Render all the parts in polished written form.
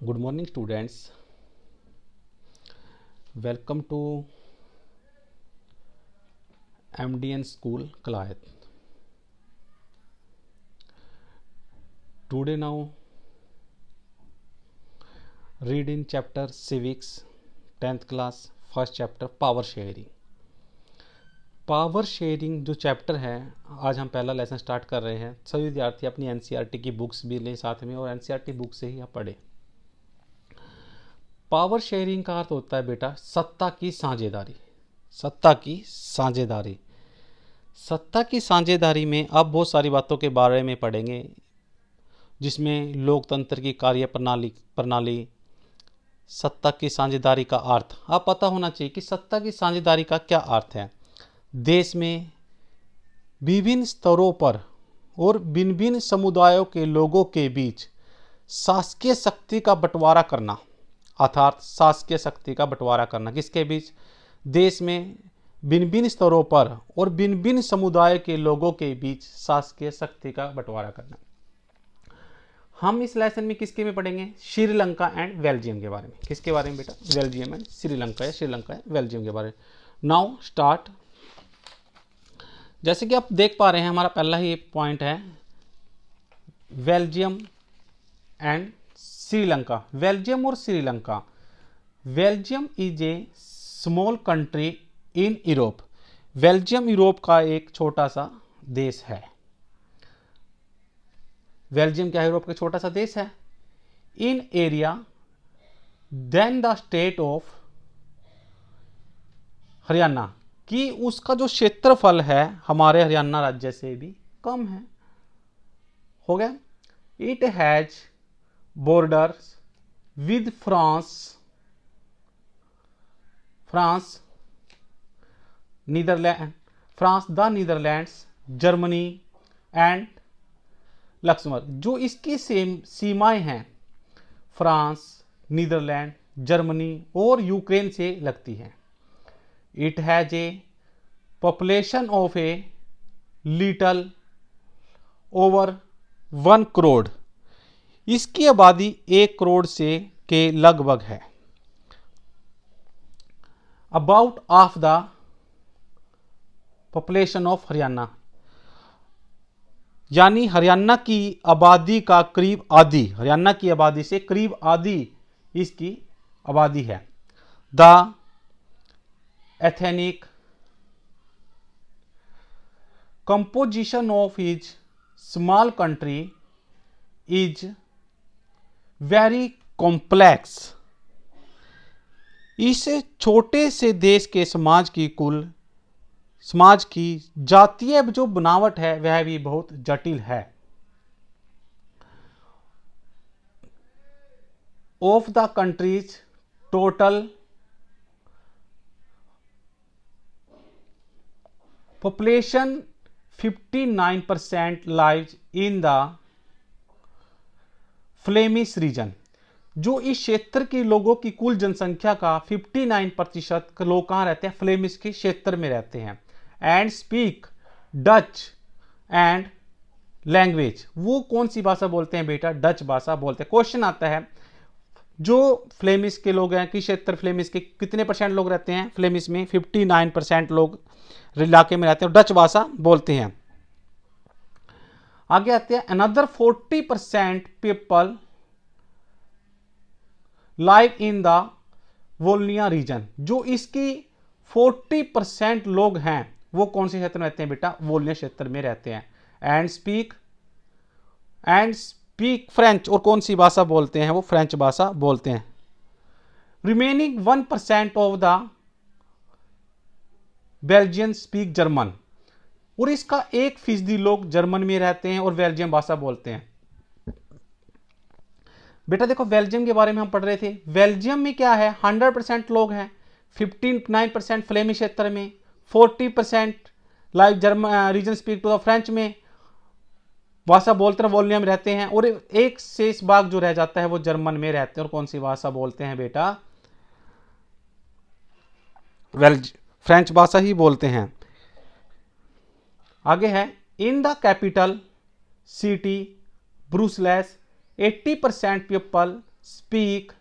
Good morning, students. Welcome to MDN School, Kalayat. Today, now read in chapter Civics, 10th class, first chapter Power Sharing. Power sharing जो chapter है, आज हम पहला lesson start कर रहे हैं। सभी विद्यार्थी अपनी एनसीईआरटी की बुक्स भी लें साथ में और एनसीईआरटी बुक से ही आप पढ़ें। पावर शेयरिंग का अर्थ होता है बेटा सत्ता की साझेदारी। सत्ता की साझेदारी। सत्ता की साझेदारी में अब बहुत सारी बातों के बारे में पढ़ेंगे, जिसमें लोकतंत्र की कार्य प्रणाली सत्ता की साझेदारी का अर्थ अब पता होना चाहिए कि सत्ता की साझेदारी का क्या अर्थ है। देश में विभिन्न स्तरों पर और भिन्न भिन्न समुदायों के लोगों के बीच शासकीय शक्ति का बंटवारा करना, अर्थात शासकीय शक्ति का बंटवारा करना किसके बीच? देश में भिन्न भिन्न स्तरों पर और भिन्न भिन्न समुदाय के लोगों के बीच शासकीय शक्ति का बंटवारा करना। हम इस लेसन में किसके में पढ़ेंगे? श्रीलंका एंड बेल्जियम के बारे में। किसके बारे में बेटा? बेल्जियम एंड श्रीलंका, या श्रीलंका एंड बेल्जियम के बारे में। Now start. जैसे कि आप देख पा रहे हैं, हमारा पहला ही पॉइंट है बेल्जियम एंड श्रीलंका। बेल्जियम और Sri Lanka. Belgium is a small country in Europe. Belgium Europe का एक छोटा सा देश है। बेल्जियम क्या है? यूरोप का छोटा सा देश है। In area than the state of Haryana, कि उसका जो क्षेत्रफल है हमारे हरियाणा राज्य से भी कम है। हो गया। It has borders with France, the Netherlands, Germany and Luxembourg. जो इसकी सीमाएं हैं फ्रांस, नीदरलैंड, जर्मनी और यूक्रेन से लगती हैं। It has a population of a little over 1 crore. इसकी आबादी 1 करोड़ से के लगभग है। About of the population of Haryana, यानी हरियाणा की आबादी का करीब आधी, हरियाणा की आबादी से करीब आधी इसकी आबादी है। The ethnic composition of each small country is very complex। इस छोटे से देश के समाज की जातीय जो बनावट है वह भी बहुत जटिल है। Of the countries total population 59% lives in the Flemish region. जो इस क्षेत्र के लोगों की कुल जनसंख्या का 59% लोग कहाँ रहते हैं? फ्लेमिश के क्षेत्र में रहते हैं। And speak Dutch and language. वो कौन सी भाषा बोलते हैं बेटा? डच भाषा बोलते हैं। क्वेश्चन आता है, जो फ्लेमिश के लोग हैं, किस क्षेत्र फ्लेमिश के कितने % लोग रहते हैं? फ्लेमिश में 59% लोग इलाके में रहते हैं और डच भाषा बोलते हैं। आगे आते हैं, another 40% people live in the वोल्निया रीजन। जो इसकी 40% लोग हैं वो कौन से क्षेत्र में रहते हैं बेटा? वोल्निया क्षेत्र में रहते हैं। And speak French. और कौन सी भाषा बोलते हैं? वो फ्रेंच भाषा बोलते हैं। Remaining 1% of the Belgian speak German. और इसका 1% लोग जर्मन में रहते हैं और बेल्जियम भाषा बोलते हैं। बेटा देखो, बेल्जियम के बारे में हम पढ़ रहे थे। बेल्जियम में क्या है? 100% लोग हैं। 59% फ्लेमिश क्षेत्र में, 40% like German region speak to the French में भाषा बोलते हैं, वोल्निया में रहते हैं। और एक शेष भाग जो रह जाता है वो जर्मन में रहते हैं। और कौन सी भाषा बोलते हैं बेटा? फ्रेंच भाषा ही बोलते हैं। आगे है, in the capital city Brussels 80% people speak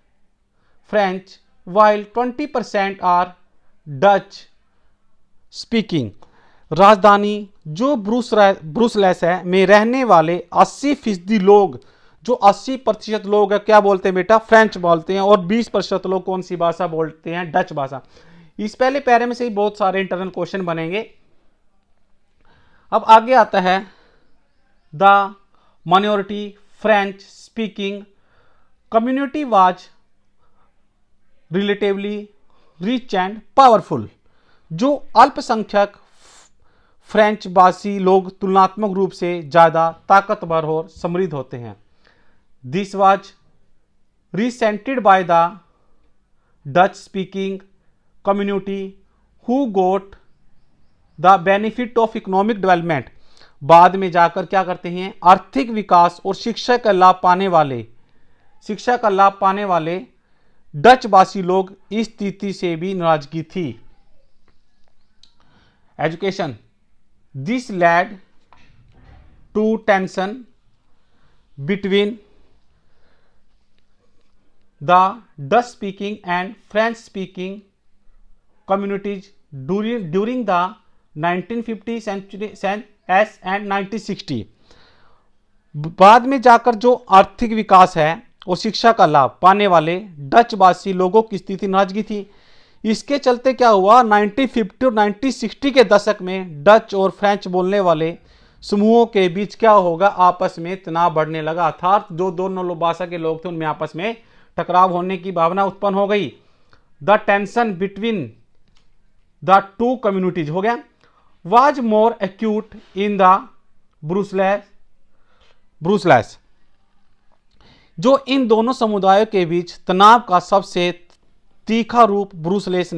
French while 20% are Dutch speaking। राजधानी जो ब्रुसेल्स है में रहने वाले 80% लोग, जो 80% लोग है क्या बोलते हैं बेटा, फ्रेंच बोलते हैं, और 20% लोग कौन सी भाषा बोलते हैं, डच भाषा। इस पहले पैरे में से ही बहुत सारे इंटरनल क्वेश्चन बनेंगे। अब आगे आता है the minority French speaking community was relatively rich and powerful. जो अल्पसंख्यक फ्रेंच भाषी लोग तुलनात्मक रूप से ज्यादा ताकतवर और समृद्ध होते हैं। This was resented by the Dutch speaking community who got the benefit of economic development. बाद में जाकर क्या करते हैं, आर्थिक विकास और शिक्षा का लाभ पाने वाले डच भाषी लोग इस स्थिति से भी नाराजगी थी। Education this led to tension between the Dutch speaking and French speaking communities during the 1950 century and 1960। बाद में जाकर जो आर्थिक विकास है और शिक्षा का लाभ पाने वाले डच भाषी लोगों की स्थिति नाराजगी थी। इसके चलते क्या हुआ, 1950 और 1960 के दशक में डच और फ्रेंच बोलने वाले समूहों के बीच क्या होगा, आपस में तनाव बढ़ने लगा, अर्थात जो दोनों भाषा के लोग थे उनमें आपस में टकराव होने की भावना उत्पन्न हो गई। The tension between the two communities हो गया, was more acute in the Brussels. जो इन दोनों समुदायों के बीच तनाव का सबसे तीखा रूप ब्रुसेल्स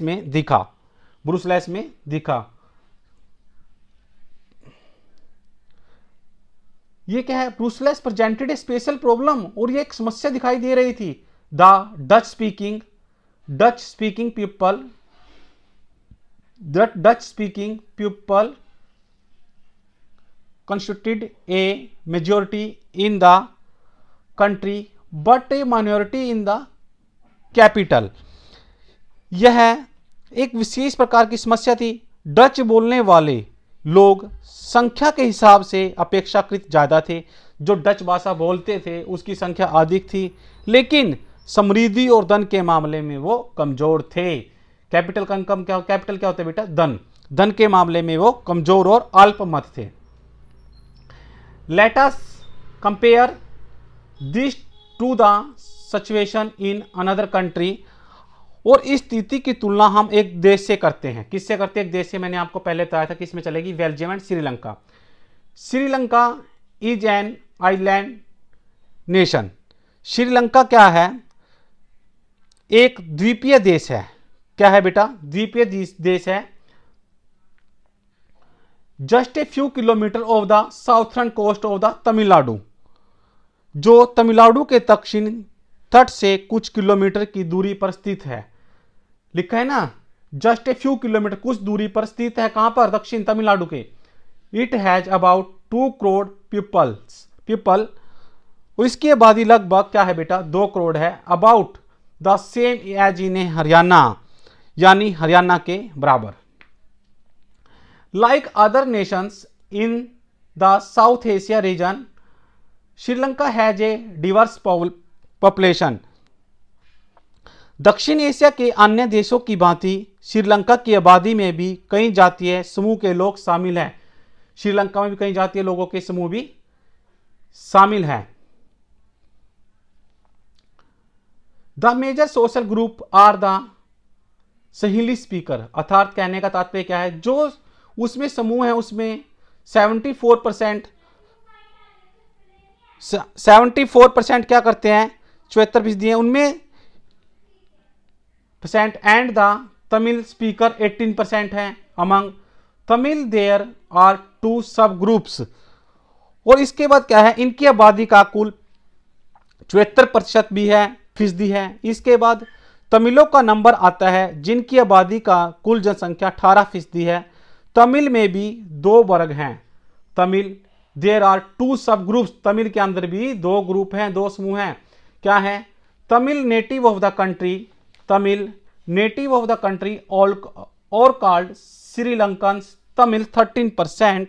में दिखा। ये क्या है, ब्रुसेल्स प्रेजेंटेड ए स्पेशल प्रॉब्लम, और ये एक समस्या दिखाई दे रही थी। The Dutch speaking people constituted a majority in the country but a minority in the capital। यह एक विशेष प्रकार की समस्या थी। डच बोलने वाले लोग संख्या के हिसाब से अपेक्षाकृत ज्यादा थे, जो डच भाषा बोलते थे उसकी संख्या अधिक थी, लेकिन समृद्धि और धन के मामले में वो कमजोर थे। कैपिटल क्या होता है बेटा, धन के मामले में वो कमजोर और अल्पमत थे। Let us compare this to the situation in another country। और इस स्थिति की तुलना हम एक देश से करते हैं। किससे करते हैं, एक देश से। मैंने आपको पहले बताया था कि इसमें चलेगी Belgium and Sri Lanka. Sri Lanka is an island nation. Sri Lanka क्या है, एक द्वीपीय देश है। क्या है बेटा, द्वीपीय देश है। Just a few kilometre off the southern coast of the Tamil Nadu, जो तमिलनाडु के दक्षिण तट से कुछ किलोमीटर की दूरी पर स्थित है। लिखा है ना, जस्ट ए फ्यू किलोमीटर, कुछ दूरी पर स्थित है। कहां पर, दक्षिण तमिलनाडु के। It has about 2 crore people. इसकी आबादी लगभग क्या है बेटा, 2 करोड़ है। About the same as in Haryana, यानी हरियाणा के बराबर। Like other nations in the South Asia region, Sri Lanka has a diverse population। दक्षिण एशिया के अन्य देशों की भांति श्रीलंका की आबादी में भी कई जातीय समूह के लोग शामिल हैं। श्रीलंका में भी कई जातीय लोगों के समूह भी शामिल हैं। The major social group are the सहीली स्पीकर, अर्थात कहने का तात्पर्य क्या है, जो उसमें समूह है उसमें 74% क्या करते हैं, 74% हैं उनमें percent, and the Tamil speaker 18% हैं। अमंग तमिल देयर आर 2 सब ग्रुप्स। और इसके बाद क्या है, इनकी आबादी का कुल 74% भी है, फीसदी है। इसके बाद तमिलों का नंबर आता है जिनकी आबादी का कुल जनसंख्या 18% है। तमिल में भी 2 वर्ग हैं। तमिल देयर आर 2 सब ग्रुप्स, तमिल के अंदर भी 2 ग्रुप हैं, 2 समूह हैं। क्या है? Tamil native of the country, Tamil native of the country और कॉल्ड श्रीलंकन्स तमिल 13%,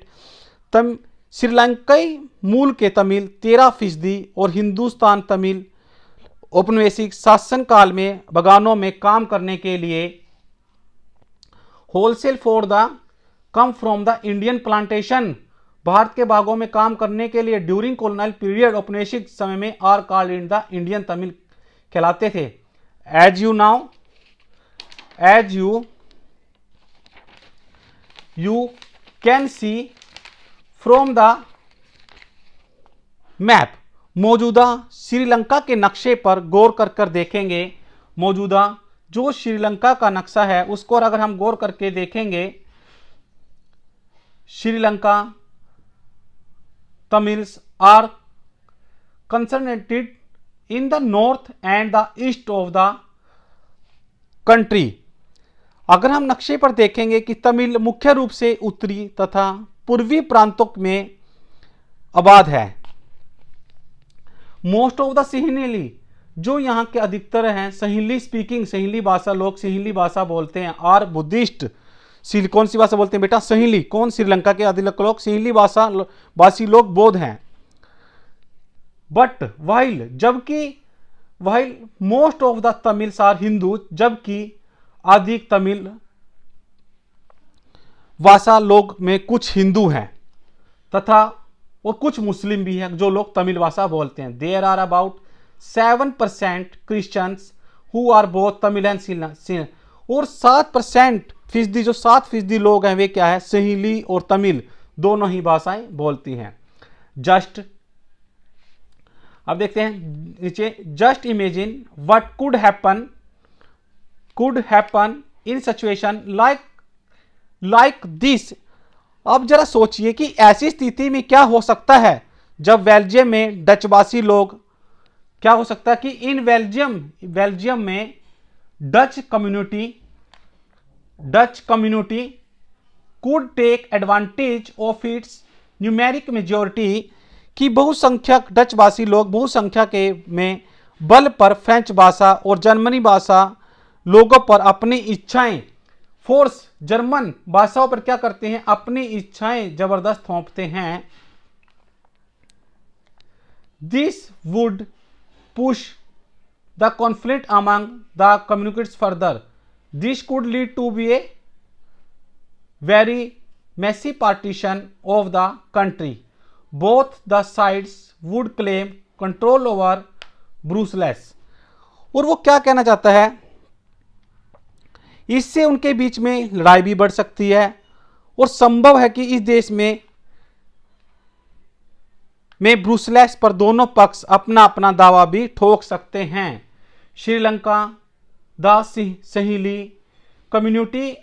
श्रीलंकाई मूल के तमिल 13% और हिंदुस्तान तमिल औपनिवेशिक शासन काल में बागानों में काम करने के लिए wholesale for the come from the Indian plantation, Bharat के बागों में काम करने के लिए ड्यूरिंग कॉलोनियल पीरियड औपनिवेशिक समय में are called in the Indian Tamil कहलाते थे। As you can see from the map, मौजूदा श्रीलंका के नक्शे पर गौर कर देखेंगे, मौजूदा जो श्रीलंका का नक्शा है उसको अगर हम गौर करके देखेंगे, Sri Lanka Tamils are concentrated in the north and the east of the country. अगर हम नक्शे पर देखेंगे कि तमिल मुख्य रूप से उत्तरी तथा पूर्वी प्रांतों में आबाद है। मोस्ट ऑफ द सिंहली, जो यहाँ के अधिकतर हैं सिंहली स्पीकिंग, सिंहली भाषा लोग सिंहली भाषा बोलते हैं, आर बुद्धिस्ट। कौन सी भाषा बोलते हैं बेटा? सिंहली। कौन? श्रीलंका के अधिक लोग सिंहली भाषी लोग बौद्ध हैं। But while most of the Tamils are Hindu, जबकि अधिक तमिल भाषा लोग में कुछ हिंदू हैं तथा और कुछ मुस्लिम भी हैं जो लोग तमिल भाषा बोलते हैं। There are about 7% Christians who are both Tamil and और 7% जो 7% लोग हैं वे क्या है? सिंहली और तमिल दोनों ही भाषाएं बोलती हैं। अब देखते हैं नीचे, just imagine what could happen in situation like this. अब जरा सोचिए कि ऐसी स्थिति में क्या हो सकता है जब बेल्जियम में डचवासी लोग, क्या हो सकता है कि इन बेल्जियम में Dutch community could take advantage of its numeric majority, कि बहुसंख्यक डचवासी लोग बहुसंख्या के में बल पर फ्रेंच भाषा और जर्मनी भाषा लोगों पर अपनी इच्छाएं, फोर्स जर्मन भाषाओं पर क्या करते हैं? अपनी इच्छाएं जबरदस्त थोपते हैं। This would push the conflict among the communities further, this could lead to be a very messy partition of the country, both the sides would claim control over Brussels. और वो क्या कहना चाहता है? इससे उनके बीच में लड़ाई भी बढ़ सकती है और संभव है कि इस देश में ब्रुसेल्स पर दोनों पक्ष अपना अपना दावा भी ठोक सकते हैं। Sri Lanka the Sinhala community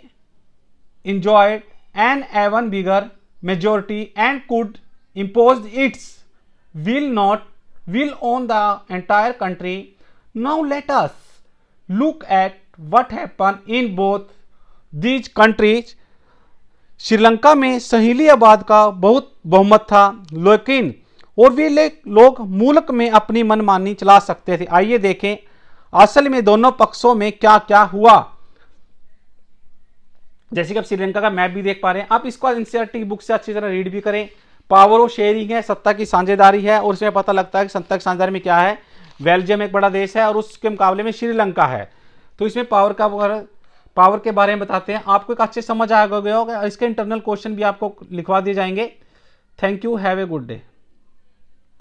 enjoyed an even bigger majority and could impose its will on the entire country. Now let us look at what happened in both these countries. Sri Lanka में सहीली आबाद का बहुत बहुमत था, लेकिन और वे लोग मुल्क में अपनी मनमानी चला सकते थे। आइए देखें असल में दोनों पक्षों में क्या क्या हुआ। जैसे कि आप श्रीलंका का मैप भी देख पा रहे हैं, आप इसको एनसीईआरटी बुक से अच्छी तरह रीड भी करें। पावर ऑफ शेयरिंग है, सत्ता की साझेदारी है, और उसमें पता लगता है कि सत्ता की साझेदारी में क्या है, बेल्जियम एक बड़ा देश है और उसके मुकाबले में श्रीलंका है। तो इसमें पावर के बारे में बताते हैं। आपको एक अच्छे समझ आ गया होगा। इसके इंटरनल क्वेश्चन भी आपको लिखवा दिए जाएंगे। Thank you, have a good day.